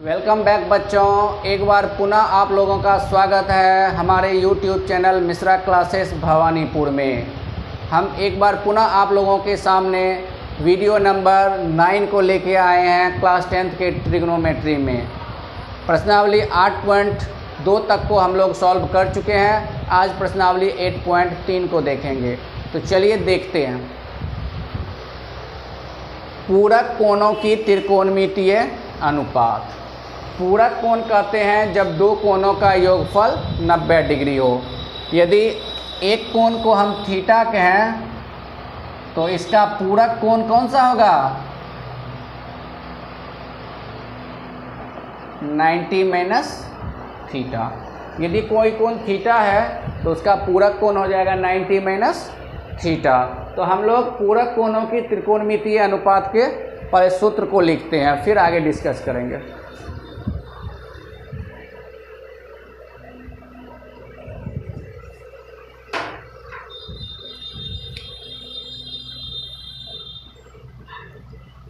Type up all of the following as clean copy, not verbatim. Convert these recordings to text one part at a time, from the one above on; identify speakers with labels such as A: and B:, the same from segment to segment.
A: Welcome back बच्चों, एक बार पुनः आप लोगों का स्वागत है हमारे YouTube channel Mishra classes Bhawanipur में। हम एक बार पुनः आप लोगों के सामने वीडियो नंबर 9 को लेके आए हैं क्लास 10th के ट्रिग्नोमेट्री में। प्रश्नावली 8.2 तक को हम लोग सॉल्व कर चुके हैं। आज प्रश्नावली 8.3 को देखेंगे। तो चलिए देखते हैं। पूरक कोणों की त्रिकोणमितीय अनुपात। पूरक कोण कहते हैं जब दो कोणों का योगफल 90 डिग्री हो। यदि एक कोण को हम थीटा कहें तो इसका पूरक कोण कौन सा होगा? 90 माइनस थीटा। यदि कोई कोण थीटा है तो उसका पूरक कोण हो जाएगा 90 माइनस थीटा। तो हम लोग पूरक कोणों की त्रिकोणमितीय अनुपात के पहले सूत्र को लिखते हैं, फिर आगे डिस्कस करेंगे।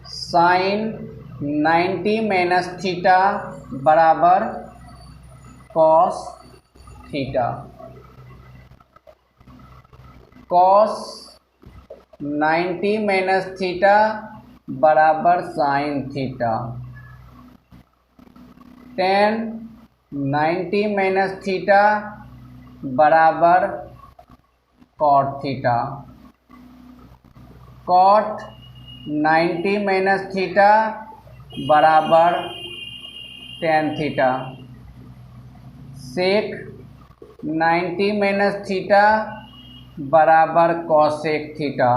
A: साइन 90 माइनस थीटा बराबर cos theta. Cos 90 minus theta बराबर sine theta. Tan 90 minus theta बराबर cot theta. Cot 90 minus theta बराबर tan theta. Sec 90 minus theta बराबर cosec theta.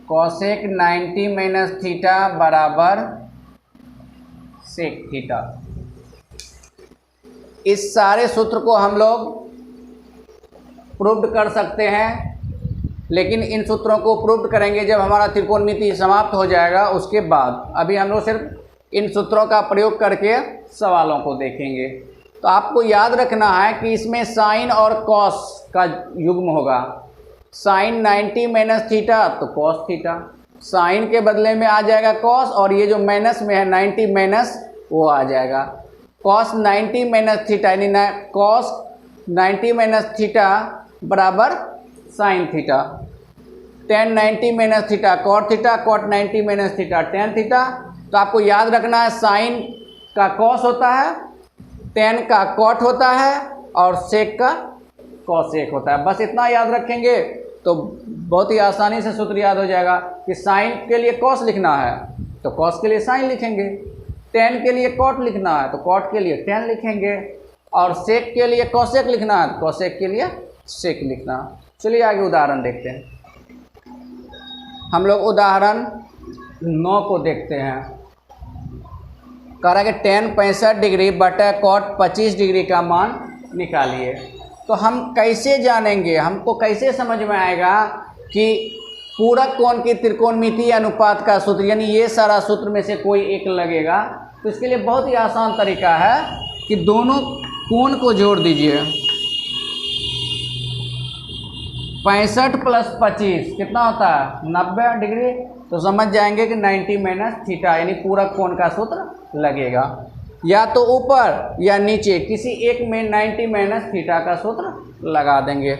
A: Cosec 90 minus theta बराबर सेक थीटा। इस सारे सूत्र को हम लोग प्रूव्ड कर सकते हैं, लेकिन इन सूत्रों को प्रूव्ड करेंगे जब हमारा त्रिकोणमिति समाप्त हो जाएगा उसके बाद। अभी हम लोग सिर्फ इन सूत्रों का प्रयोग करके सवालों को देखेंगे। तो आपको याद रखना है कि इसमें साइन और कॉस का युग्म होगा। साइन 90 माइनस थीटा तो कॉस थीटा, साइन के बदले में आ जाएगा कॉस, और ये जो माइनस में है 90 माइनस वो आ जाएगा कॉस 90 माइनस थीटा, यानी कॉस 90 माइनस थीटा बराबर sine theta. Tan 90 minus theta cot theta, cot 90 minus theta tan theta. तो आपको याद रखना है साइन का कॉस होता है, टेन का कॉट होता है और सेक का कॉसेक होता है। बस इतना याद रखेंगे तो बहुत ही आसानी से सूत्र याद हो जाएगा कि साइन के लिए कॉस लिखना है तो कॉस के लिए साइन लिखेंगे, टेन के लिए कॉट लिखना है तो कॉट के लिए टेन लिखेंगे, और सेक के लिए कॉसेक लिखना है तो कॉसेक के लिए सेक लिखना। चलिए आगे उदाहरण देखते हैं। हम लोग उदाहरण 9 को देखते हैं। कह रहा है कि टेन 65 डिग्री बटा कॉट 25 डिग्री का मान निकालिए। तो हम कैसे जानेंगे, हमको कैसे समझ में आएगा कि पूरक कोण की त्रिकोणमितीय अनुपात का सूत्र, यानी ये सारा सूत्र में से कोई एक लगेगा? तो इसके लिए बहुत ही आसान तरीका है कि दोनों कोण को जोड़ दीजिए। 65 प्लस 25 कितना होता है? 90 डिग्री। तो समझ जाएंगे कि 90 माइनस थीटा यानी पूरक कोण का सूत्र लगेगा। या तो ऊपर या नीचे किसी एक में 90 माइनस थीटा का सूत्र लगा देंगे।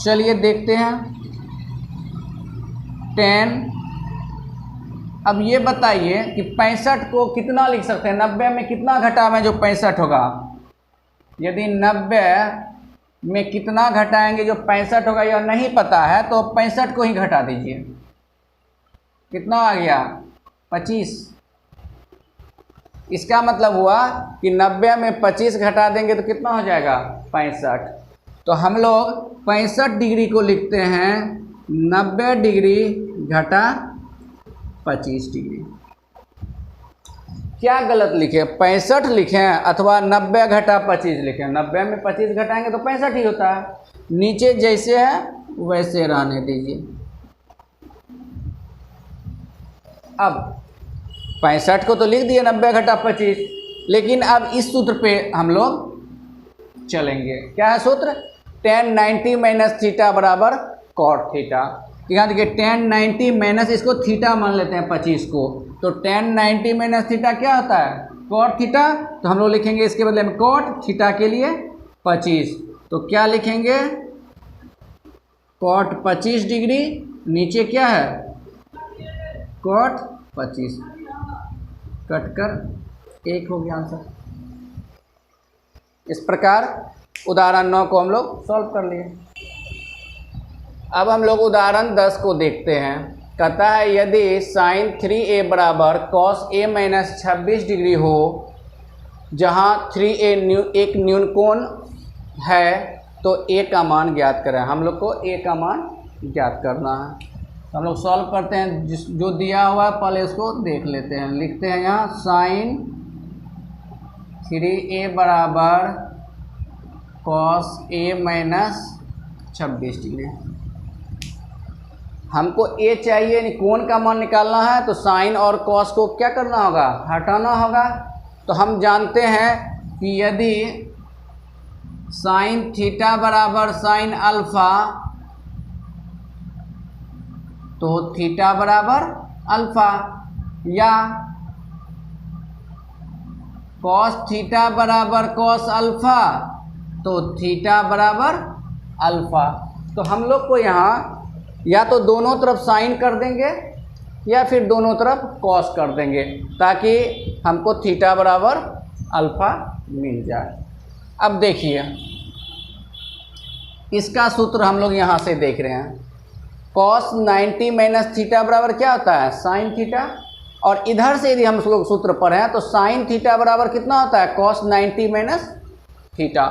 A: चलिए देखते हैं। 10। अब ये बताइए कि 65 को कितना लिख सकते हैं? 90 में कितना घटाएं जो 65 होगा? यदि 90 में कितना घटाएंगे जो 65 होगा यह नहीं पता है तो 65 को ही घटा दीजिए। कितना आ गया? 25। इसका मतलब हुआ कि 90 में 25 घटा देंगे तो कितना हो जाएगा? 65। तो हम लोग 65 डिग्री को लिखते हैं 90 डिग्री घटा 25 डिग्री। क्या गलत लिखे? 65 लिखें अथवा 90 घटा 25 लिखें? 90 में 25 घटाएंगे तो 65 ही होता है। नीचे जैसे है वैसे रहने दीजिए। अब 65 को तो लिख दिए 90 घटा 25, लेकिन अब इस सूत्र पे हम लोग चलेंगे। क्या है सूत्र? टेन 90 माइनस थीटा बराबर कॉट थीटा। यहाँ देखिए टेन 90 माइनस इसको थीटा मान लेते हैं 25 को, तो tan 90 माइनस थीटा क्या होता है? cot theta. तो हम लोग लिखेंगे इसके बदले में cot थीटा के लिए 25। तो क्या लिखेंगे? cot 25 डिग्री, नीचे क्या है? cot 25, कटकर 1 हो गया आंसर। इस प्रकार उदाहरण 9 को हम लोग सॉल्व कर लिए। अब हम लोग उदाहरण 10 को देखते हैं। कहता है यदि sin 3a बराबर cos a माइनस 26 डिग्री हो, जहाँ 3a एक न्यूनकोण है, तो a का मान ज्ञात करें। हम लोग को a का मान ज्ञात करना है। तो हम लोग सॉल्व करते हैं। जो दिया हुआ है पहले इसको देख लेते हैं। लिखते हैं यहाँ sin 3a बराबर cos a माइनस 26 डिग्री। हमको a चाहिए, कोण का मान निकालना है, तो साइन और कॉस को क्या करना होगा? हटाना होगा। तो हम जानते हैं कि यदि साइन थीटा बराबर साइन अल्फा, तो थीटा बराबर अल्फा, या कॉस थीटा बराबर कॉस अल्फा, तो थीटा बराबर अल्फा। तो हम लोग को यहाँ या तो दोनों तरफ साइन कर देंगे या फिर दोनों तरफ कॉस कर देंगे, ताकि हमको थीटा बराबर अल्फा मिल जाए। अब देखिए इसका सूत्र हम लोग यहाँ से देख रहे हैं। cos 90 माइनस थीटा बराबर क्या होता है? Sine theta. और इधर से यदि हम लोग सूत्र पढ़ें तो साइन थीटा बराबर कितना होता है? cos 90 minus theta.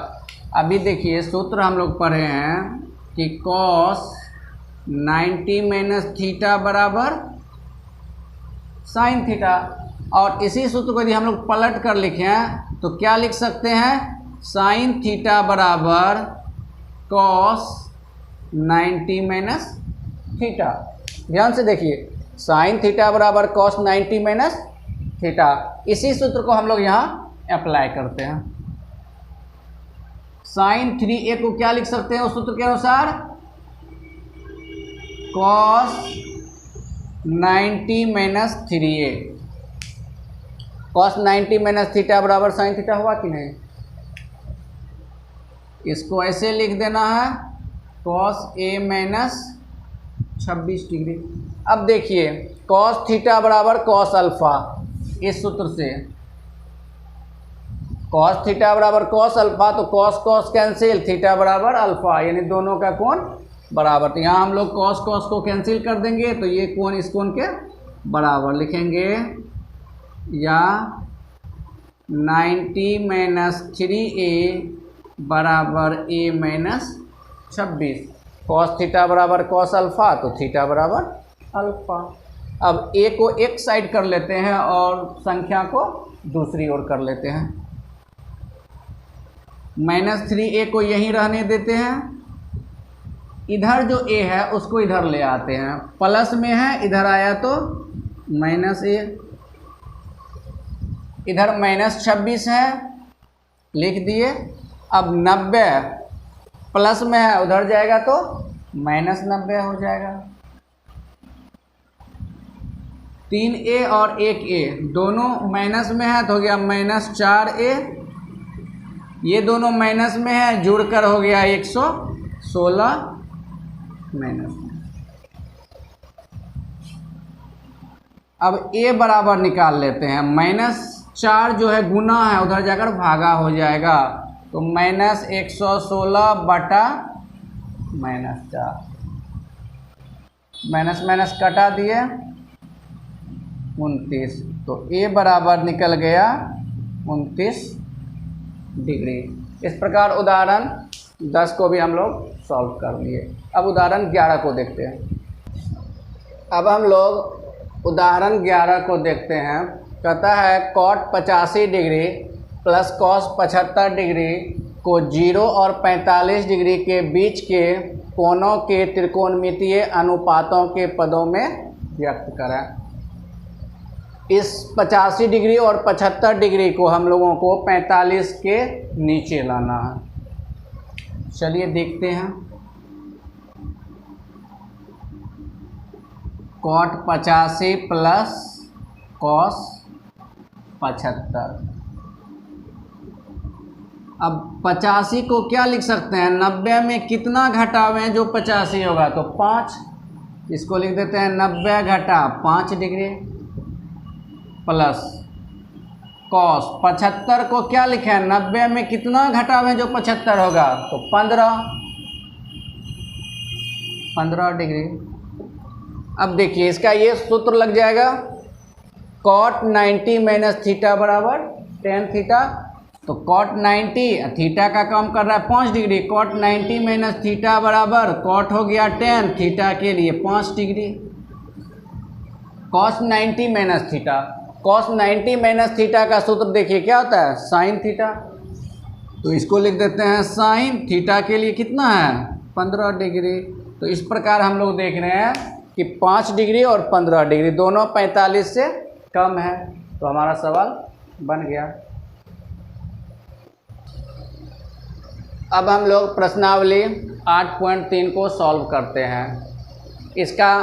A: अभी देखिए सूत्र हम लोग पढ़े हैं कि cos 90 माइनस थीटा बराबर साइन थीटा। और इसी सूत्र को यदि हम लोग पलट कर लिखें तो क्या लिख सकते हैं? साइन थीटा बराबर cos 90 माइनस थीटा। ध्यान से देखिए, साइन थीटा बराबर cos 90 माइनस थीटा। इसी सूत्र को हम लोग यहाँ अप्लाई करते हैं। साइन 3a को क्या लिख सकते हैं उस सूत्र के अनुसार? cos 90 minus 3a। cos 90 minus theta बराबर साइन थीटा हुआ कि नहीं? इसको ऐसे लिख देना है cos a माइनस 26 डिग्री। अब देखिए cos थीटा बराबर cos अल्फा, इस सूत्र से cos थीटा बराबर cos अल्फा, तो cos cos कैंसिल, थीटा बराबर अल्फा, यानी दोनों का कोण बराबर। तो यहाँ हम लोग cos cos को कैंसिल कर देंगे, तो ये कोण इस कोण के बराबर लिखेंगे, या 90 माइनस 3a बराबर a माइनस 26। cos थीटा बराबर cos अल्फा, तो थीटा बराबर अल्फा। अब a को एक साइड कर लेते हैं और संख्या को दूसरी ओर कर लेते हैं। माइनस 3a को यहीं रहने देते हैं। इधर जो a है उसको इधर ले आते हैं। प्लस में है, इधर आया तो माइनस a। इधर माइनस 26 है, लिख दिए। अब 90 प्लस में है, उधर जाएगा तो माइनस 90 हो जाएगा। 3a और 1a दोनों माइनस में है, तो हो गया माइनस 4a। ये दोनों माइनस में है, जुड़कर हो गया 116 माइनस में। अब a बराबर निकाल लेते हैं। -4 जो है गुना है, उधर जाकर भागा हो जाएगा, तो -116 बटा -4। माइनस माइनस कटा दिए, 29। तो a बराबर निकल गया 29 डिग्री। इस प्रकार उदाहरण 10 को भी हम लोग सॉल्व कर लिए। अब उदाहरण 11 को देखते हैं। अब हम लोग उदाहरण 11 को देखते हैं। कहता है cot 85 degree plus cos 75 degree को 0 और 45 डिग्री के बीच के कोणों के त्रिकोणमितीय अनुपातों के पदों में व्यक्त करें। इस 85 डिग्री और 75 डिग्री को हम लोगों को 45 के नीचे लाना है। चलिए देखते हैं। cot 85 plus cos 75। अब 85 को क्या लिख सकते हैं, 90 में कितना घटावें जो 85 होगा, तो 5। इसको लिख देते हैं 90 घटा 5 डिग्री प्लस कॉस 75 को क्या लिखें, 90 में कितना घटावें जो 75 होगा, तो 15 डिग्री। अब देखिए इसका ये सूत्र लग जाएगा, कॉट 90 माइनस थीटा बराबर टेन थीटा। तो कॉट 90 थीटा का काम कर रहा है 5 डिग्री, कॉट 90 माइनस थीटा बराबर कॉट हो गया 10 थीटा के लिए 5 degree. Cos 90 minus theta, cos 90 minus theta का सूत्र देखिए क्या होता है, साइन थीटा। तो इसको लिख देते हैं साइन थीटा के लिए कितना है, 15 डिग्री। तो इस प्रकार हम लोग देख रहे हैं कि 5 डिग्री और 15 डिग्री दोनों 45 से कम है। तो हमारा सवाल बन गया। अब हम लोग प्रश्नावली 8.3 को सॉल्व करते हैं। इसका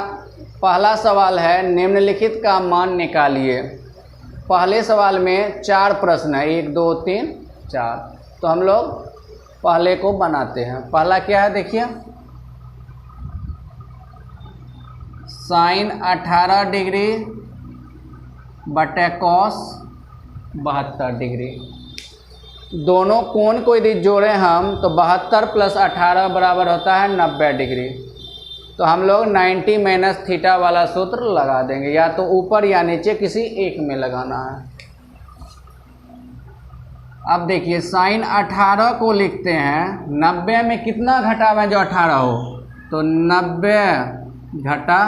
A: पहला सवाल है निम्नलिखित का मान निकालिए। पहले सवाल में 4 प्रश्न है, 1 2 3 4। तो हम लोग पहले को बनाते हैं। पहला क्या है देखिए, साइन 18 डिग्री बटे कॉस 72 डिग्री। दोनों कोण को यदि जोड़ें हम तो 72 प्लस 18 बराबर होता है 90 डिग्री। तो हम लोग 90 माइनस थीटा वाला सूत्र लगा देंगे, या तो ऊपर या नीचे किसी एक में लगाना है। अब देखिए साइन 18 को लिखते हैं 90 में कितना घटावें जो 18 हो, तो 90 घटा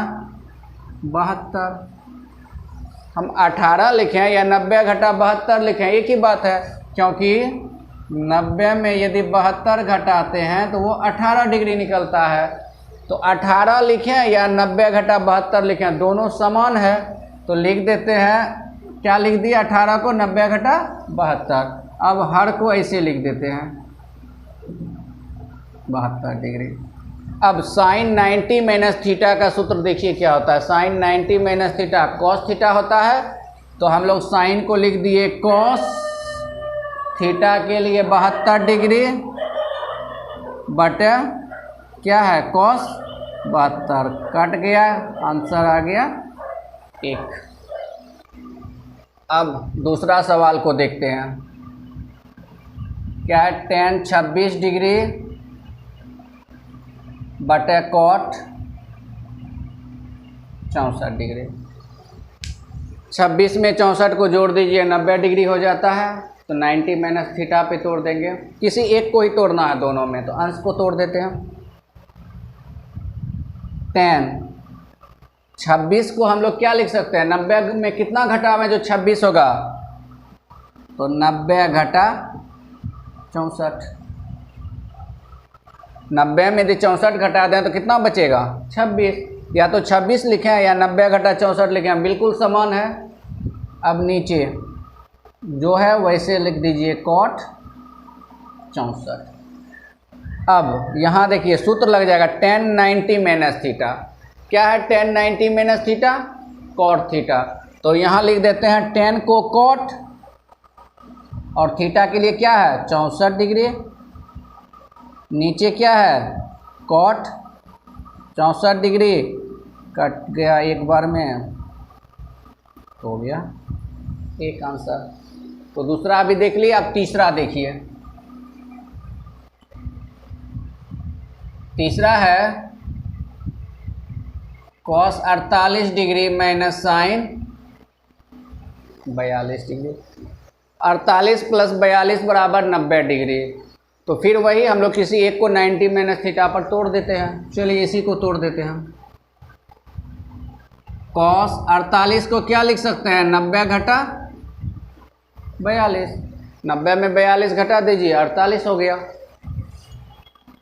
A: 72। हम 18 लिखें या 90 घटा 72 लिखें एक ही बात है, क्योंकि 90 में यदि 72 घटाते हैं तो वो 18 डिग्री निकलता है। तो 18 लिखें या 90 घटा 72 लिखें, दोनों समान है। तो लिख देते हैं, क्या लिख दिया, 18 को 90 घटा 72। अब हर को ऐसे लिख देते हैं 72 डिग्री। अब साइन 90 माइनस थीटा का सूत्र देखिए क्या होता है, sine 90 minus theta cos theta होता है। तो हम लोग साइन को लिख दिए कॉस थीटा के लिए 72 डिग्री बटे क्या है कॉस 72, कट गया, आंसर आ गया 1। अब दूसरा सवाल को देखते हैं, क्या है, tan 26 डिग्री बटे कॉट 64 डिग्री। 26 में 64 को जोड़ दीजिए 90 डिग्री हो जाता है। तो 90 माइनस थीटा पे तोड़ देंगे, किसी एक को ही तोड़ना है दोनों में, तो अंश को तोड़ देते हैं। tan 26 को हम लोग क्या लिख सकते हैं, 90 में कितना घटावें जो 26 होगा, तो 90 घटा 64। 90 में यदि 64 घटा दें तो कितना बचेगा 26। या तो 26 लिखें या 90 घटा 64 लिखें, बिल्कुल समान है। अब नीचे जो है वैसे लिख दीजिए कॉट 64। अब यहाँ देखिए सूत्र लग जाएगा tan 90 माइनस थीटा। क्या है tan 90 minus theta, cot theta. तो यहाँ लिख देते हैं tan को कॉट और थीटा के लिए क्या है 64 डिग्री। नीचे क्या है कॉट 64 डिग्री, कट गया एक बार में, तो हो गया एक आंसर। तो दूसरा अभी देख लिया, अब तीसरा देखिए। तीसरा है cos 48 degree minus sine 42 degree. 48 plus 42 बराबर 90 डिग्री। तो फिर वही हम लोग किसी एक को 90 माइनस थीटा पर तोड़ देते हैं। चलिए इसी को तोड़ देते हैं। कॉस 48 को क्या लिख सकते हैं, 90 घटा 42। 90 में 42 घटा दीजिए 48 हो गया,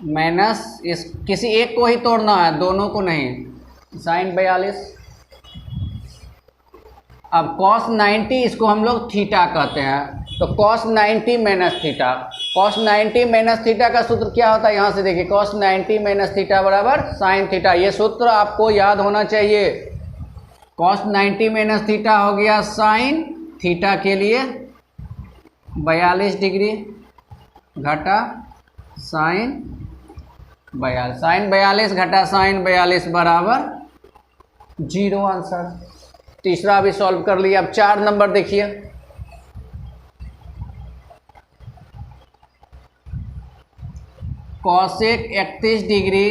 A: माइनस इस किसी एक को ही तोड़ना है, दोनों को नहीं, साइन 42। अब कॉस 90 इसको हम लोग थीटा कहते हैं। तो cos 90 minus theta, cos 90 minus theta का सूत्र क्या होता है, यहाँ से देखिए कॉस 90 माइनस थीटा बराबर साइन थीटा। ये सूत्र आपको याद होना चाहिए। कॉस 90 माइनस थीटा हो गया साइन थीटा के लिए 42 डिग्री घटा साइन 42 घटा साइन 42 बराबर 0 आंसर। तीसरा भी सॉल्व कर लिया। अब 4 नंबर देखिए। Cosec 31 degree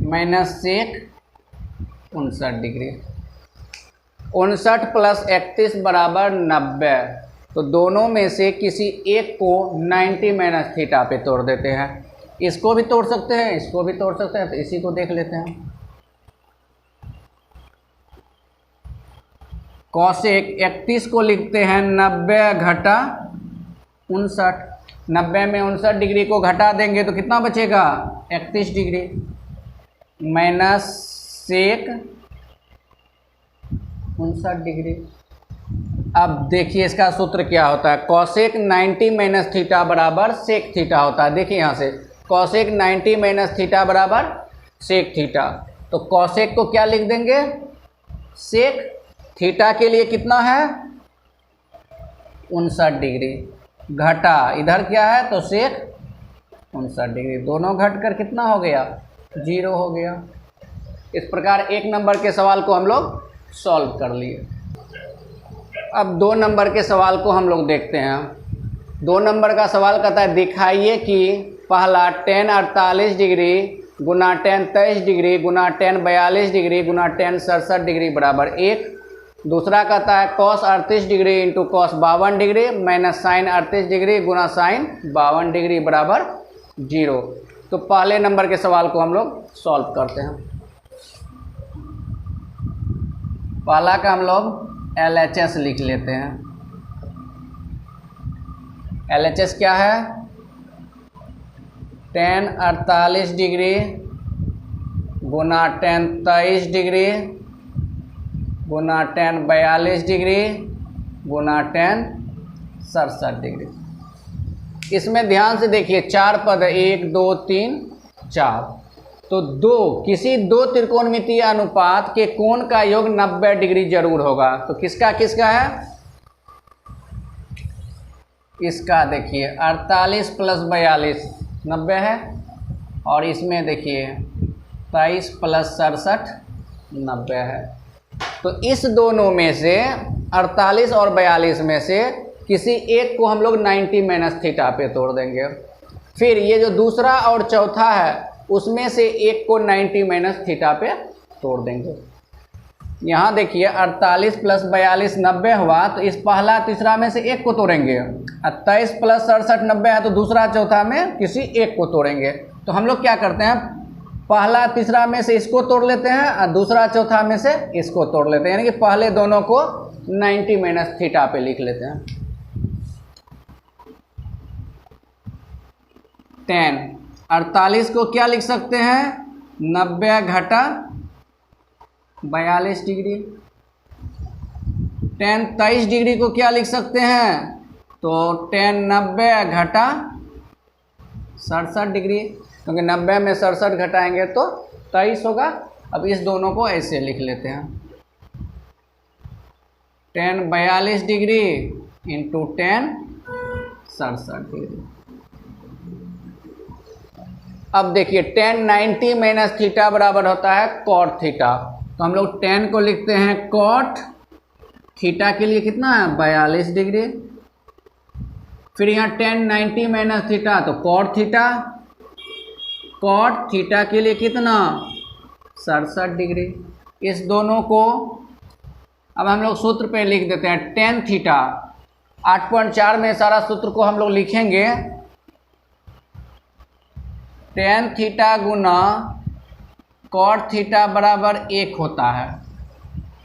A: minus sec 59 degree. 59 plus 31 बराबर 90। तो दोनों में से किसी एक को 90 माइनस थीटा पे तोड़ देते हैं। इसको भी तोड़ सकते हैं, इसको भी तोड़ सकते हैं, तो इसी को देख लेते हैं। कॉसेक 31 को लिखते हैं 90 घटा 59। 90 में 59 डिग्री को घटा देंगे तो कितना बचेगा 31 डिग्री माइनस सेक 59 डिग्री। अब देखिए इसका सूत्र क्या होता है। कॉसेक 90 माइनस थीटा बराबर सेक थीटा होता है। देखिए यहाँ से कॉसेक 90 माइनस थीटा बराबर सेक थीटा। तो कॉसेक को क्या लिख देंगे सेक थीटा के लिए कितना है 59 डिग्री घटा इधर क्या है तो सेक 59 डिग्री। दोनों घटकर कितना हो गया 0 हो गया। इस प्रकार 1 नंबर के सवाल को हम लोग सॉल्व कर लिए। अब 2 नंबर के सवाल को हम लोग देखते हैं। 2 नंबर का सवाल कहता है दिखाइए कि पहला tan 48 डिग्री गुना tan 23 डिग्री गुना tan 42 डिग्री गुना tan 67 डिग्री बराबर 1। दूसरा कहता है cos 38 degree into cos 52 degree minus sine 38 degree गुना साइन 52 डिग्री बराबर 0। तो पहले नंबर के सवाल को हम लोग सॉल्व करते हैं। पहला का हम लोग LHS लिख लेते हैं। LHS क्या है tan 48 डिग्री गुना tan 23 डिग्री गुना tan 42 डिग्री गुना tan 67 डिग्री। इसमें ध्यान से देखिए 4 पद है 1 2 3 4। तो किसी दो त्रिकोणमितीय अनुपात के कोण का योग 90 डिग्री जरूर होगा। तो किसका किसका है इसका देखिए 48 प्लस 42 90 है और इसमें देखिए 23 प्लस 67 90 है। तो इस दोनों में से 48 और 42 में से किसी एक को हम लोग 90 माइनस थीटा पे तोड़ देंगे। फिर ये जो दूसरा और चौथा है उसमें से एक को 90 माइनस थीटा पे तोड़ देंगे। यहाँ देखिए 48 प्लस 42 90 हुआ। तो इस पहला तीसरा में से एक को तोड़ेंगे। 23 प्लस 67 90 है तो दूसरा चौथा में किसी एक को तोड़ेंगे। तो हम लोग क्या करते हैं पहला तीसरा में से इसको तोड़ लेते हैं और दूसरा चौथा में से इसको तोड़ लेते हैं। यानी कि पहले दोनों को 90 माइनस थीटा पे लिख लेते हैं। tan 48 को क्या लिख सकते हैं 90 घटा 42 डिग्री। tan 23 डिग्री को क्या लिख सकते हैं तो tan 90 घटा 67 डिग्री, क्योंकि 90 में 67 घटाएंगे तो 23 होगा। अब इस दोनों को ऐसे लिख लेते हैं tan 42 degree into tan 67 degree. अब देखिए tan 90 माइनस थीटा बराबर होता है cot थीटा। तो हम लोग tan को लिखते हैं cot थीटा के लिए कितना है 42 डिग्री। फिर यहाँ tan 90 माइनस थीटा तो cot थीटा। cot थीटा के लिए कितना 67 डिग्री। इस दोनों को अब हम लोग सूत्र पे लिख देते हैं tan थीटा। 8.4 में सारा सूत्र को हम लोग लिखेंगे। tan थीटा गुना cot थीटा बराबर 1 होता है।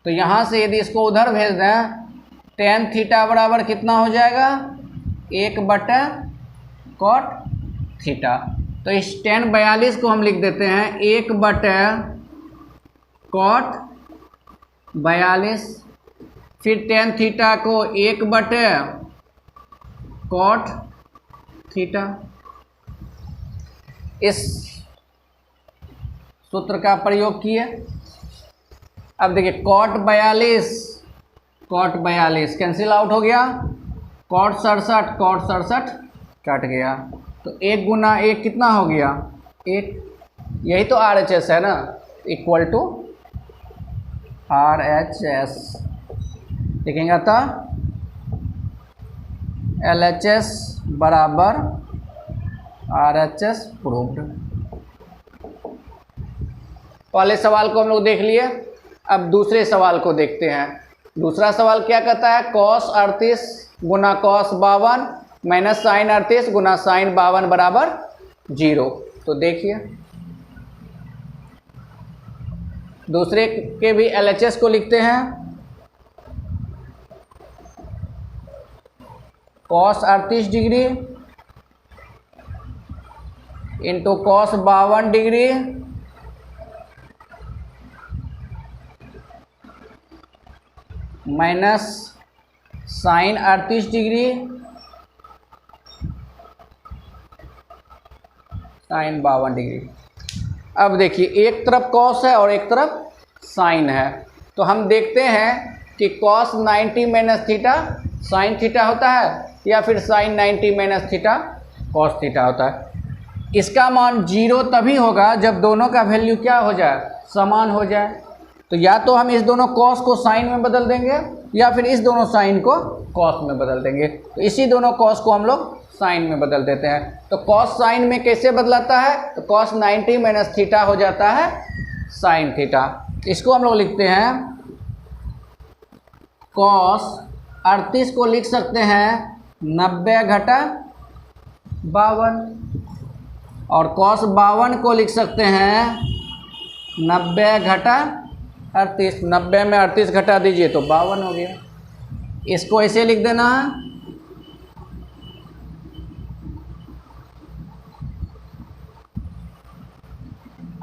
A: तो यहाँ से यदि इसको उधर भेज दें tan थीटा बराबर कितना हो जाएगा 1 बटा cot थीटा। तो इस tan 42 को हम लिख देते हैं 1 बटा cot 42। फिर tan थीटा को 1 बटे cot थीटा। इस सूत्र का प्रयोग किए। अब देखिए कॉट 42 कैंसिल आउट हो गया, कॉट 67 कट गया, तो 1 गुना 1 कितना हो गया 1, यही तो RHS है ना, इक्वल टू RHS लिखेंगे था LHS बराबर RHS प्रूव्ड। पहले सवाल को हम लोग देख लिए, अब दूसरे सवाल को देखते हैं। दूसरा सवाल क्या कहता है, cos 38 गुना cos 52 माइनस साइन 38 गुना साइन 52 बराबर 0। तो देखिए दूसरे के भी LHS को लिखते हैं, cos 38 degree into cos 52 degree minus sine 38 degree sine 52 degree. अब देखिए एक तरफ cos है और एक तरफ साइन है, तो हम देखते हैं कि cos 90 minus theta sine theta होता है या फिर साइन 90 माइनस थीटा cos थीटा होता है। इसका मान 0 तभी होगा जब दोनों का वैल्यू क्या हो जाए, समान हो जाए। तो या तो हम इस दोनों cos को साइन में बदल देंगे या फिर इस दोनों साइन को cos में बदल देंगे। तो इसी दोनों cos को हम लोग साइन में बदल देते हैं। तो cos साइन में कैसे बदलाता है, तो cos 90 माइनस थीटा हो जाता है साइन थीटा। इसको हम लोग लिखते हैं cos 38 को लिख सकते हैं 90 घटा 52 और cos 52 को लिख सकते हैं 90 घटा 38। 90 में 38 घटा दीजिए तो 52 हो गया। इसको ऐसे लिख देना है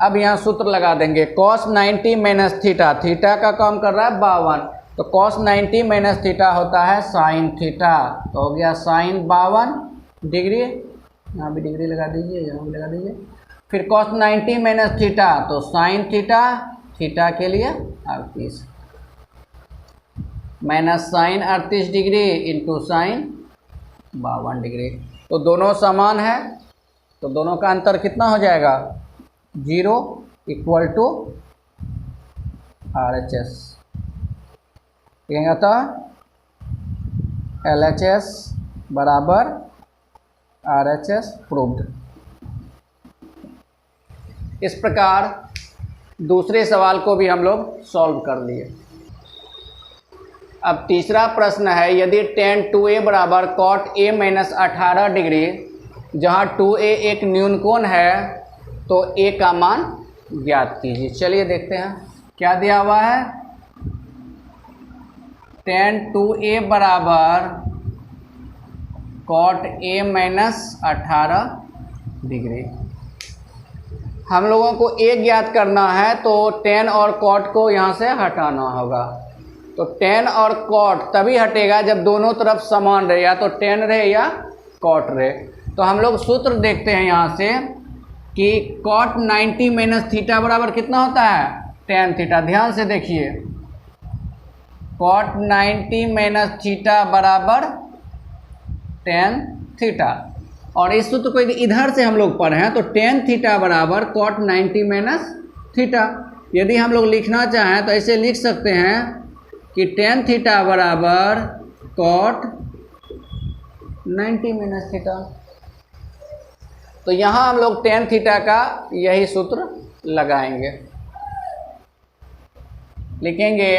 A: अब यहाँ सूत्र लगा देंगे cos 90 माइनस थीटा, थीटा का काम कर रहा है 52, तो cos 90 माइनस थीटा होता है साइन थीटा। तो हो गया साइन 52 डिग्री, यहाँ भी डिग्री लगा दीजिए, यहाँ भी लगा दीजिए। फिर cos 90 माइनस थीटा तो साइन थीटा, थीटा के लिए 38 minus sine 38 degree into sine 52 degree. तो दोनों समान है, तो दोनों का अंतर कितना हो जाएगा 0 इक्वल टू RHS। लिखेंगे तो LHS बराबर RHS प्रूव्ड। इस प्रकार दूसरे सवाल को भी हम लोग सॉल्व कर लिए। अब तीसरा प्रश्न है, यदि tan 2a बराबर cot a माइनस 18 डिग्री, जहाँ 2a एक न्यूनकोण है, तो a का मान ज्ञात कीजिए। चलिए देखते हैं क्या दिया हुआ है। tan 2a बराबर cot a माइनस 18 डिग्री। हम लोगों को a ज्ञात करना है, तो tan और cot को यहाँ से हटाना होगा। तो tan और cot तभी हटेगा जब दोनों तरफ समान रहे, या तो tan रहे या cot रहे। तो हम लोग सूत्र देखते हैं यहाँ से कि cot 90 माइनस थीटा बराबर कितना होता है tan थीटा। ध्यान से देखिए, cot 90 माइनस थीटा बराबर tan थीटा। और इस सूत्र को यदि इधर से हम लोग पढ़ें तो tan थीटा बराबर cot 90 माइनस थीटा। यदि हम लोग लिखना चाहें तो ऐसे लिख सकते हैं कि tan थीटा बराबर cot 90 माइनस थीटा। तो यहाँ हम लोग tan थीटा का यही सूत्र लगाएंगे। लिखेंगे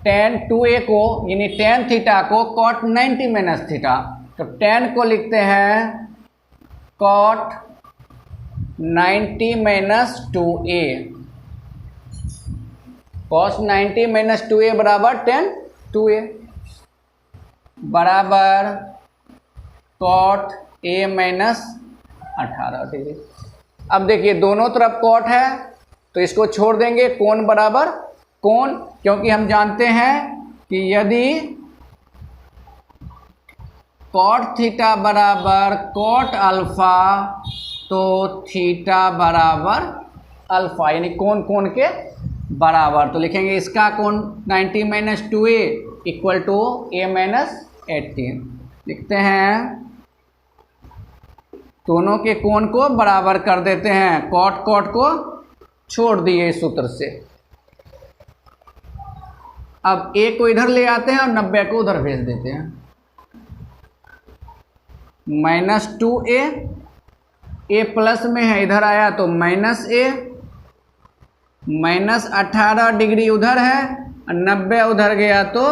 A: tan 2a को यानी tan थीटा को cot 90 माइनस थीटा। तो tan को लिखते हैं cot 90 minus 2a, cos 90 minus 2a बराबर tan 2a बराबर cot a माइनस 18 डिग्री। अब देखिए दोनों तरफ cot है तो इसको छोड़ देंगे, कोण बराबर कोण, क्योंकि हम जानते हैं कि यदि cot थीटा बराबर cot अल्फा तो थीटा बराबर अल्फा, यानी कोण कोण के बराबर, तो लिखेंगे इसका कोण 90 minus 2a equal to a minus 18। लिखते हैं दोनों के कोण को बराबर कर देते हैं, कॉट कॉट को छोड़ दिए इस सूत्र से। अब a को इधर ले आते हैं और 90 को उधर भेज देते हैं। माइनस 2a, a प्लस में है इधर आया तो माइनस a, माइनस 18 डिग्री उधर है और 90 उधर गया तो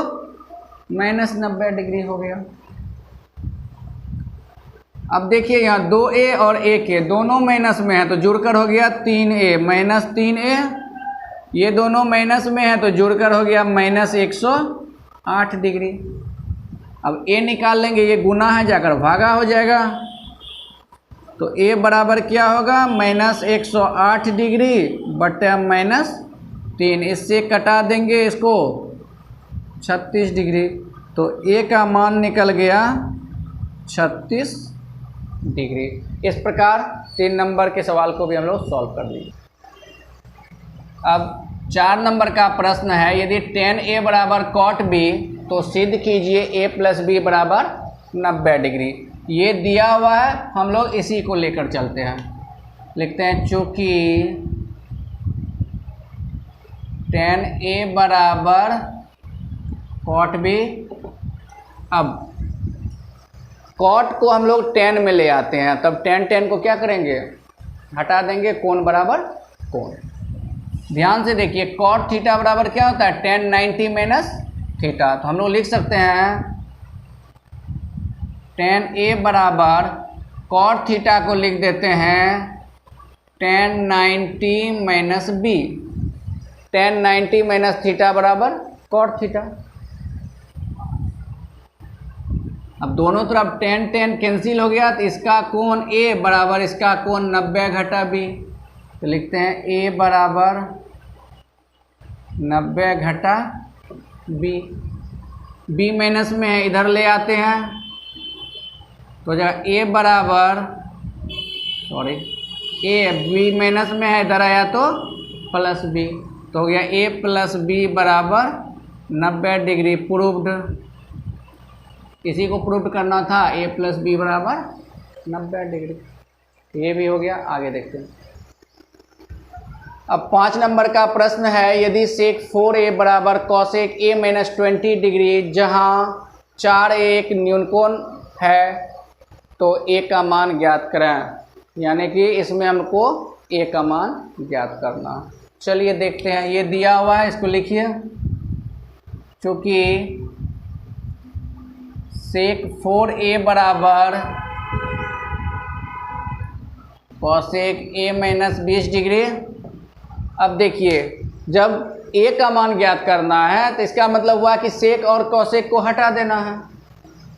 A: माइनस 90 डिग्री हो गया। अब देखिए यहाँ 2a और a के दोनों माइनस में है तो जुड़कर हो गया 3a माइनस 3a, ये दोनों माइनस में है तो जुड़कर हो गया माइनस 108 डिग्री। अब a निकाल लेंगे, ये गुना है जाकर भागा हो जाएगा, तो a बराबर क्या होगा माइनस 108 डिग्री बटे माइनस 3, इससे कटा देंगे इसको 36 डिग्री, तो a का मान निकल गया 36 डिग्री। इस प्रकार 3 नंबर के सवाल को भी हम लोग सॉल्व कर लिए। अब 4 नंबर का प्रश्न है, यदि tan a बराबर cot b तो सिद्ध कीजिए a प्लस बी बराबर 90 डिग्री। ये दिया हुआ है, हम लोग इसी को लेकर चलते हैं। लिखते हैं चूँकि tan a बराबर cot b, अब cot को हम लोग tan में ले आते हैं, तब tan को क्या करेंगे हटा देंगे, कोण बराबर कोण। ध्यान से देखिए cot थीटा बराबर क्या होता है tan 90 माइनस थीटा, तो हम लोग लिख सकते हैं tan a बराबर cot थीटा को लिख देते हैं tan 90 minus b, tan 90 minus theta बराबर cot थीटा। अब दोनों तरफ tan कैंसिल हो गया तो इसका कोण a बराबर इसका कोण 90 घटा b, तो लिखते हैं a बराबर 90 घटा b माइनस में है इधर ले आते हैं तो जगह a बराबर b माइनस में है इधर आया तो प्लस b, तो हो गया a प्लस b बराबर 90 डिग्री प्रूव्ड। इसी को प्रूव करना था, a प्लस बी बराबर 90 डिग्री, ये भी हो गया। आगे देखते हैं। अब 5 नंबर का प्रश्न है, यदि सेक 4a बराबर कॉसेक a माइनस 20 डिग्री जहाँ 4a एक न्यूनकोण है तो a का मान ज्ञात करें। यानी कि इसमें हमको a का मान ज्ञात करना। चलिए देखते हैं, ये दिया हुआ है, इसको लिखिए। चूँकि सेक 4a बराबर कॉसेक a माइनस 20 डिग्री। अब देखिए जब a का मान ज्ञात करना है तो इसका मतलब हुआ कि सेक और कॉसेक को हटा देना है,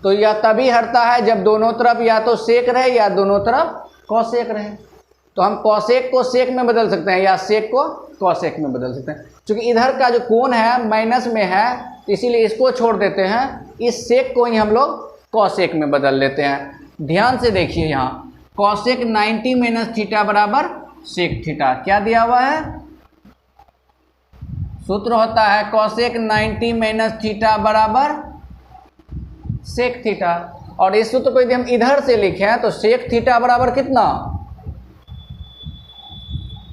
A: तो यह तभी हटता है जब दोनों तरफ या तो सेक रहे या दोनों तरफ कॉसेक रहे। तो हम कॉसेक को सेक में बदल सकते हैं या सेक को कॉसेक में बदल सकते हैं। क्योंकि इधर का जो कोण है माइनस में है तो इसीलिए इसको छोड़ देते हैं, इस सेक को ही हम लोग कॉसेक में बदल लेते हैं। ध्यान से देखिए यहाँ कॉसेक 90 माइनस थीटा बराबर सेक थीटा, क्या दिया हुआ है सूत्र होता है कॉसेक 90 माइनस थीटा बराबर सेक थीटा। और इस सूत्र को यदि हम इधर से लिखें तो सेक थीटा बराबर कितना,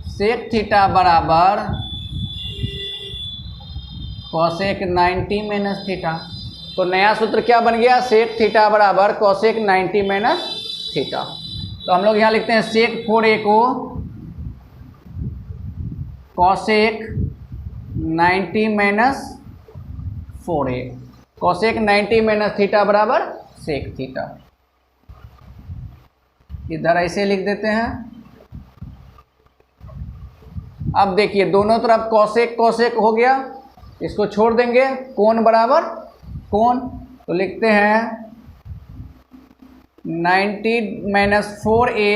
A: सेक थीटा बराबर कॉसेक 90 माइनस थीटा। तो नया सूत्र क्या बन गया, सेक थीटा बराबर कॉसेक 90 माइनस थीटा। तो हम लोग यहाँ लिखते हैं सेक 4a को cosec 90 minus 4a, cosec 90 minus theta बराबर सेक थीटा। इधर ऐसे लिख देते हैं। अब देखिए दोनों तरफ कॉसेक कॉसेक हो गया, इसको छोड़ देंगे, कोण बराबर कोण, तो लिखते हैं 90 minus 4a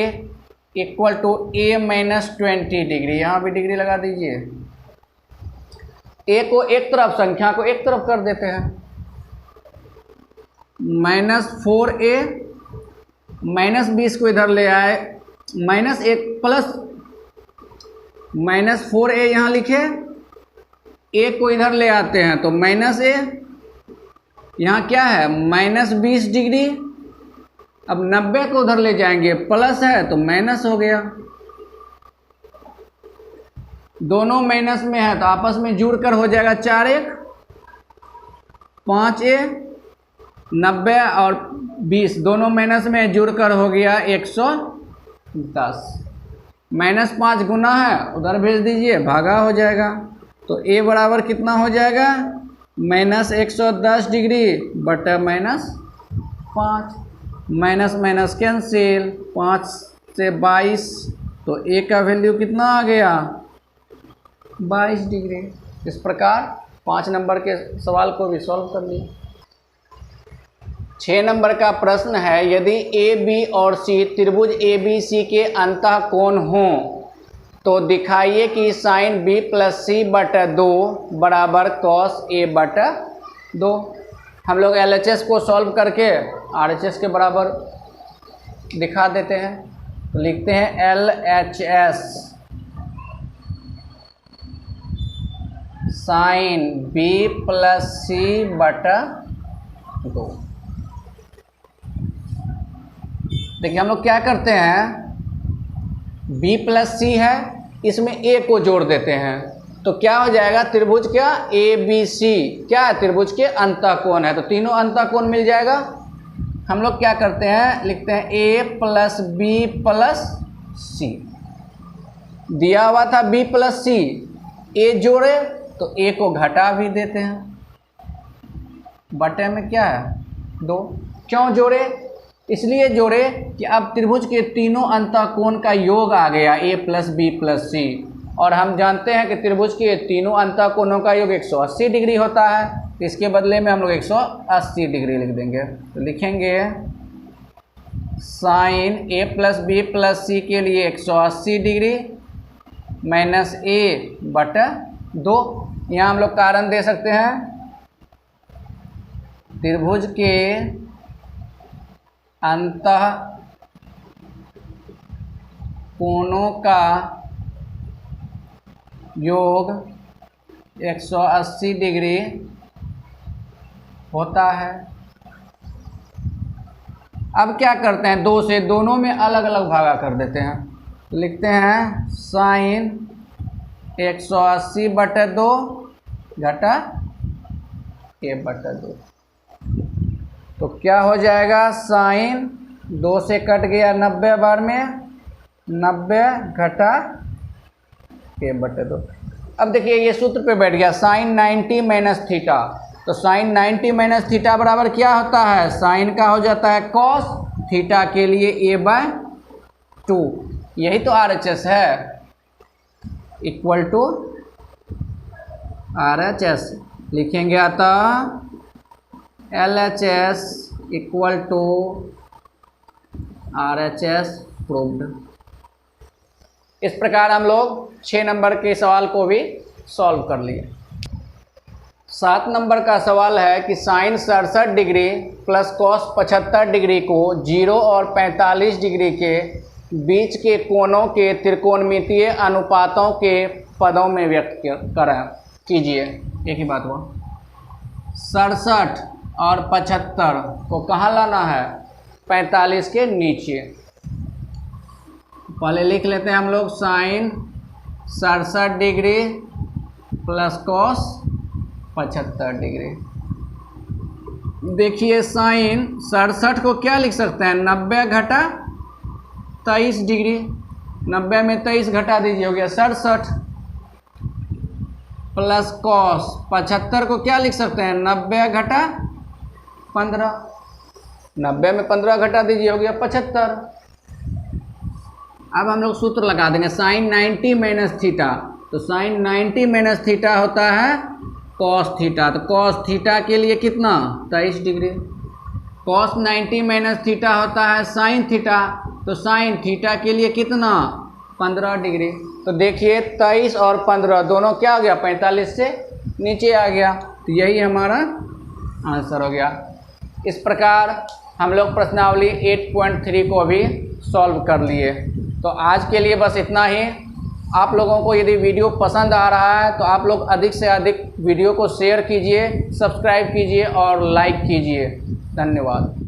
A: equal to a minus 20 degree. यहाँ भी डिग्री लगा दीजिए, a को एक तरफ, संख्या को एक तरफ कर देते हैं, माइनस 4a माइनस 20 को इधर ले आए, माइनस 1 प्लस माइनस 4a यहाँ लिखे ए को इधर ले आते हैं तो माइनस ए, यहाँ क्या है -20 डिग्री। अब 90 को उधर ले जाएंगे, प्लस है तो माइनस हो गया, दोनों माइनस में है तो आपस में जुड़कर हो जाएगा 4 1 5a, 90 और 20 दोनों माइनस में जुड़कर हो गया 110। -5 गुना है उधर भेज दीजिए, भागा हो जाएगा। तो a बराबर कितना हो जाएगा -110 डिग्री बटा -5, माइनस माइनस कैंसिल, 5 से 22, तो a का वैल्यू कितना आ गया 22 डिग्री। इस प्रकार 5 नंबर के सवाल को भी सॉल्व कर लिया। 6 नंबर का प्रश्न है, यदि ए बी और सी त्रिभुज ए बी सी के अंतः कोण हों तो दिखाइए कि साइन बी प्लस सी बटा 2 बराबर कॉस ए बटा 2। हम लोग LHS को सॉल्व करके RHS के बराबर दिखा देते हैं। तो लिखते हैं LHS साइन बी प्लस सी बटा 2। देखिए हम लोग क्या करते हैं, b प्लस सी है, इसमें a को जोड़ देते हैं तो क्या हो जाएगा, त्रिभुज क्या ABC क्या है, त्रिभुज के अंतःकोण है, तो तीनों अंतःकोण मिल जाएगा। हम लोग क्या करते हैं, लिखते हैं a प्लस बी प्लस सी, दिया हुआ था b प्लस सी, a जोड़े तो a को घटा भी देते हैं, बटे में क्या है 2। क्यों जोड़े, इसलिए जोड़े कि अब त्रिभुज के तीनों अंतःकोण का योग आ गया a प्लस बी प्लस सी, और हम जानते हैं कि त्रिभुज के तीनों अंतःकोणों का योग 180 डिग्री होता है, तो इसके बदले में हम लोग 180 डिग्री लिख देंगे। तो लिखेंगे sine a plus B plus C के लिए 180 डिग्री माइनस a बटा 2। यहाँ हम लोग कारण दे सकते हैं, त्रिभुज के अंतः कोणों का योग 180 डिग्री होता है। अब क्या करते हैं, 2 से दोनों में अलग अलग भागा कर देते हैं, तो लिखते हैं साइन 180 बटे 2 घटा a बटा 2। तो क्या हो जाएगा, साइन 2 से कट गया 90 बार में, 90 घटा a बटे 2। अब देखिए ये सूत्र पे बैठ गया, साइन 90 माइनस थीटा, तो साइन 90 माइनस थीटा बराबर क्या होता है, साइन का हो जाता है कॉस, थीटा के लिए a/2, यही तो RHS है, इक्वल टू RHS। लिखेंगे अतः LHS equal to RHS proved. इस प्रकार हम लोग 6 नंबर के सवाल को भी सॉल्व कर लिए। 7 नंबर का सवाल है कि sine 67 degree plus cos 75 degree को 0 और 45 डिग्री के बीच के कोणों के त्रिकोणमितीय अनुपातों के पदों में व्यक्त करें कीजिए। एक ही बात हुआ, 67 और 75 को कहाँ लाना है, 45 के नीचे। पहले लिख लेते हैं हम लोग sine 67 degree plus cos 75 degree. देखिए साइन 67 को क्या लिख सकते हैं, 90 घटा 23 डिग्री, 90 में 23 घटा दीजिए, हो गया 67, प्लस कॉस 75 को क्या लिख सकते हैं, 90 घटा 15, 90 में 15 घटा दीजिए, हो गया 75। अब हम लोग सूत्र लगा देंगे, साइन 90 माइनस थीटा, तो साइन 90 माइनस थीटा होता है कॉस थीटा, तो कॉस थीटा के लिए कितना 23 डिग्री, कॉस 90 माइनस थीटा होता है साइन थीटा, तो साइन थीटा के लिए कितना 15 डिग्री। तो देखिए 23 और 15 दोनों क्या हो गया, 45 से नीचे आ गया, तो यही हमारा आंसर हो गया। इस प्रकार हम लोग प्रश्नावली 8.3 को भी सॉल्व कर लिए। तो आज के लिए बस इतना ही। आप लोगों को यदि वीडियो पसंद आ रहा है तो आप लोग अधिक से अधिक वीडियो को शेयर कीजिए, सब्सक्राइब कीजिए और लाइक कीजिए। धन्यवाद।